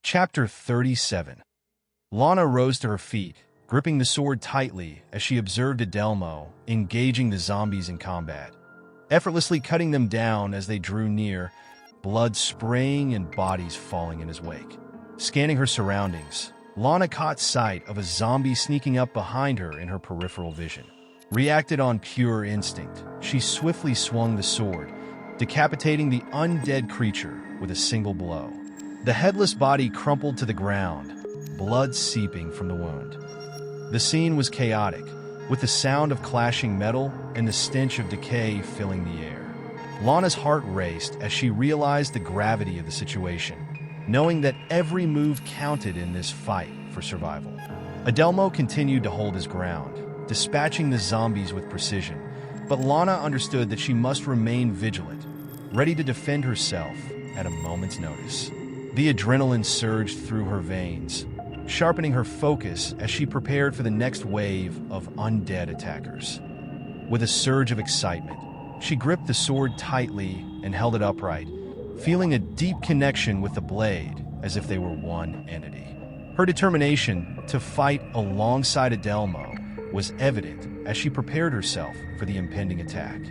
Chapter 37. Lana rose to her feet, gripping the sword tightly as she observed Adelmo engaging the zombies in combat, effortlessly cutting them down as they drew near, blood spraying and bodies falling in his wake. Scanning her surroundings, Lana caught sight of a zombie sneaking up behind her in her peripheral vision. Reacted on pure instinct, she swiftly swung the sword, decapitating the undead creature with a single blow. The headless body crumpled to the ground, blood seeping from the wound. The scene was chaotic, with the sound of clashing metal and the stench of decay filling the air. Lana's heart raced as she realized the gravity of the situation, knowing that every move counted in this fight for survival. Adelmo continued to hold his ground, dispatching the zombies with precision, but Lana understood that she must remain vigilant, ready to defend herself at a moment's notice. The adrenaline surged through her veins, sharpening her focus as she prepared for the next wave of undead attackers. With a surge of excitement, she gripped the sword tightly and held it upright, feeling a deep connection with the blade as if they were one entity. Her determination to fight alongside Adelmo was evident as she prepared herself for the impending attack.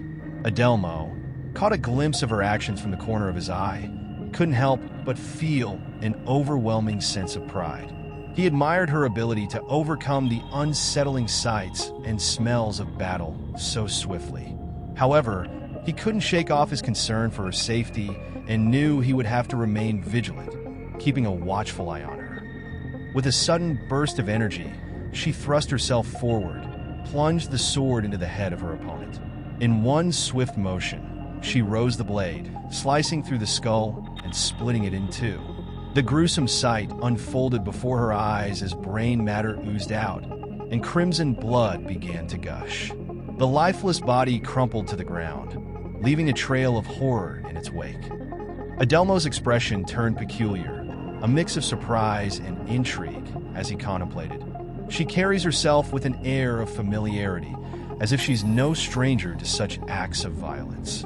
Adelmo caught a glimpse of her actions from the corner of his eye, couldn't help but feel an overwhelming sense of pride. He admired her ability to overcome the unsettling sights and smells of battle so swiftly. However, he couldn't shake off his concern for her safety and knew he would have to remain vigilant, keeping a watchful eye on her. With a sudden burst of energy, she thrust herself forward, plunged the sword into the head of her opponent. In one swift motion, she rose the blade, slicing through the skull and splitting it in two. The gruesome sight unfolded before her eyes as brain matter oozed out, and crimson blood began to gush. The lifeless body crumpled to the ground, leaving a trail of horror in its wake. Adelmo's expression turned peculiar, a mix of surprise and intrigue as he contemplated. She carries herself with an air of familiarity, as if she's no stranger to such acts of violence.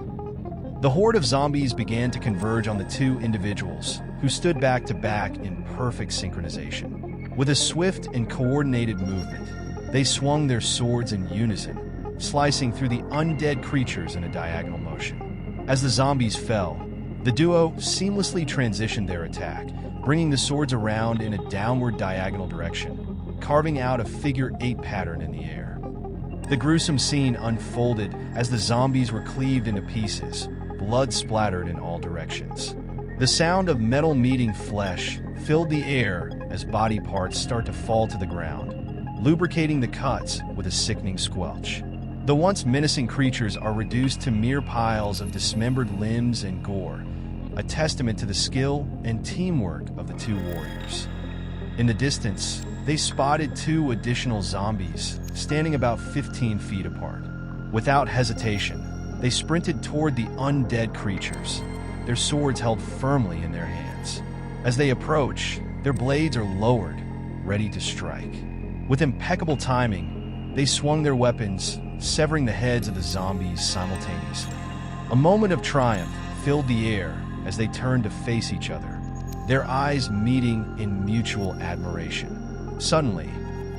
The horde of zombies began to converge on the two individuals, who stood back to back in perfect synchronization. With a swift and coordinated movement, they swung their swords in unison, slicing through the undead creatures in a diagonal motion. As the zombies fell, the duo seamlessly transitioned their attack, bringing the swords around in a downward diagonal direction, carving out a figure-8 pattern in the air. The gruesome scene unfolded as the zombies were cleaved into pieces, blood splattered in all directions. The sound of metal meeting flesh filled the air as body parts start to fall to the ground, lubricating the cuts with a sickening squelch. The once menacing creatures are reduced to mere piles of dismembered limbs and gore, a testament to the skill and teamwork of the two warriors. In the distance, they spotted two additional zombies, standing about 15 feet apart. Without hesitation, they sprinted toward the undead creatures, their swords held firmly in their hands. As they approach, their blades are lowered, ready to strike. With impeccable timing, they swung their weapons, severing the heads of the zombies simultaneously. A moment of triumph filled the air as they turned to face each other, their eyes meeting in mutual admiration. Suddenly,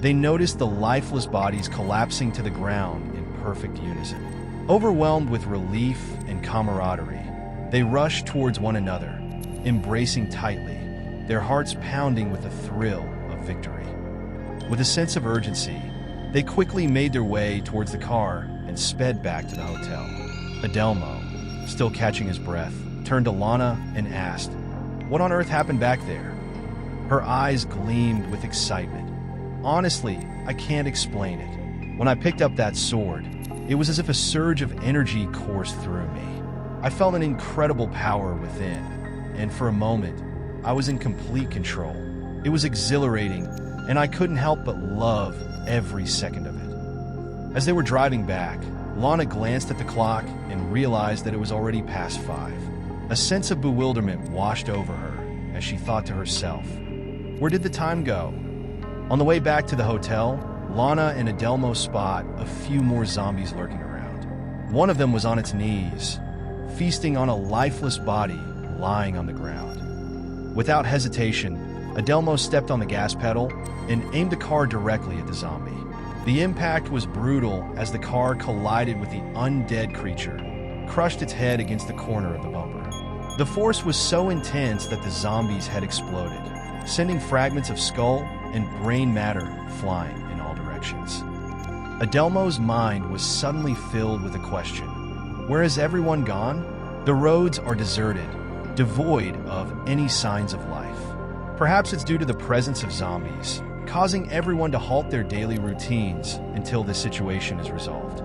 they noticed the lifeless bodies collapsing to the ground in perfect unison. Overwhelmed with relief and camaraderie, they rushed towards one another, embracing tightly, their hearts pounding with the thrill of victory. With a sense of urgency, they quickly made their way towards the car and sped back to the hotel. Adelmo, still catching his breath, turned to Lana and asked, "What on earth happened back there?" Her eyes gleamed with excitement. "Honestly, I can't explain it. When I picked up that sword, it was as if a surge of energy coursed through me. I felt an incredible power within, and for a moment, I was in complete control. It was exhilarating, and I couldn't help but love every second of it." As they were driving back, Lana glanced at the clock and realized that it was already past 5. A sense of bewilderment washed over her as she thought to herself, where did the time go? On the way back to the hotel, Lana and Adelmo spot a few more zombies lurking around. One of them was on its knees, feasting on a lifeless body lying on the ground. Without hesitation, Adelmo stepped on the gas pedal and aimed the car directly at the zombie. The impact was brutal as the car collided with the undead creature, crushed its head against the corner of the bumper. The force was so intense that the zombie's head exploded, sending fragments of skull and brain matter flying in all directions. Adelmo's mind was suddenly filled with a question. Where has everyone gone? The roads are deserted, devoid of any signs of life. Perhaps it's due to the presence of zombies, causing everyone to halt their daily routines until the situation is resolved.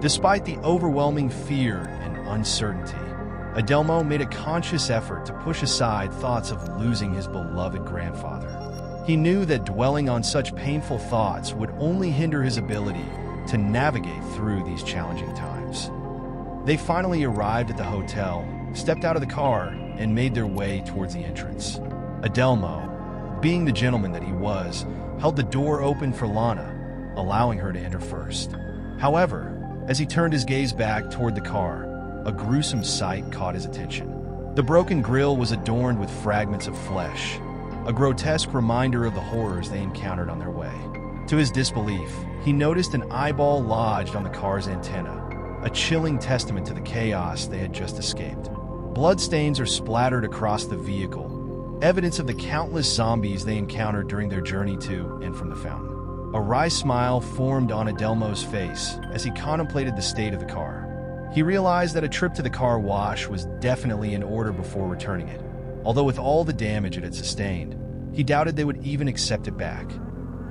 Despite the overwhelming fear and uncertainty, Adelmo made a conscious effort to push aside thoughts of losing his beloved grandfather. He knew that dwelling on such painful thoughts would only hinder his ability to navigate through these challenging times. They finally arrived at the hotel, stepped out of the car, and made their way towards the entrance. Adelmo, being the gentleman that he was, held the door open for Lana, allowing her to enter first. However, as he turned his gaze back toward the car, a gruesome sight caught his attention. The broken grille was adorned with fragments of flesh, a grotesque reminder of the horrors they encountered on their way. To his disbelief, he noticed an eyeball lodged on the car's antenna, a chilling testament to the chaos they had just escaped. Bloodstains are splattered across the vehicle, evidence of the countless zombies they encountered during their journey to and from the fountain. A wry smile formed on Adelmo's face as he contemplated the state of the car. He realized that a trip to the car wash was definitely in order before returning it. Although with all the damage it had sustained, he doubted they would even accept it back.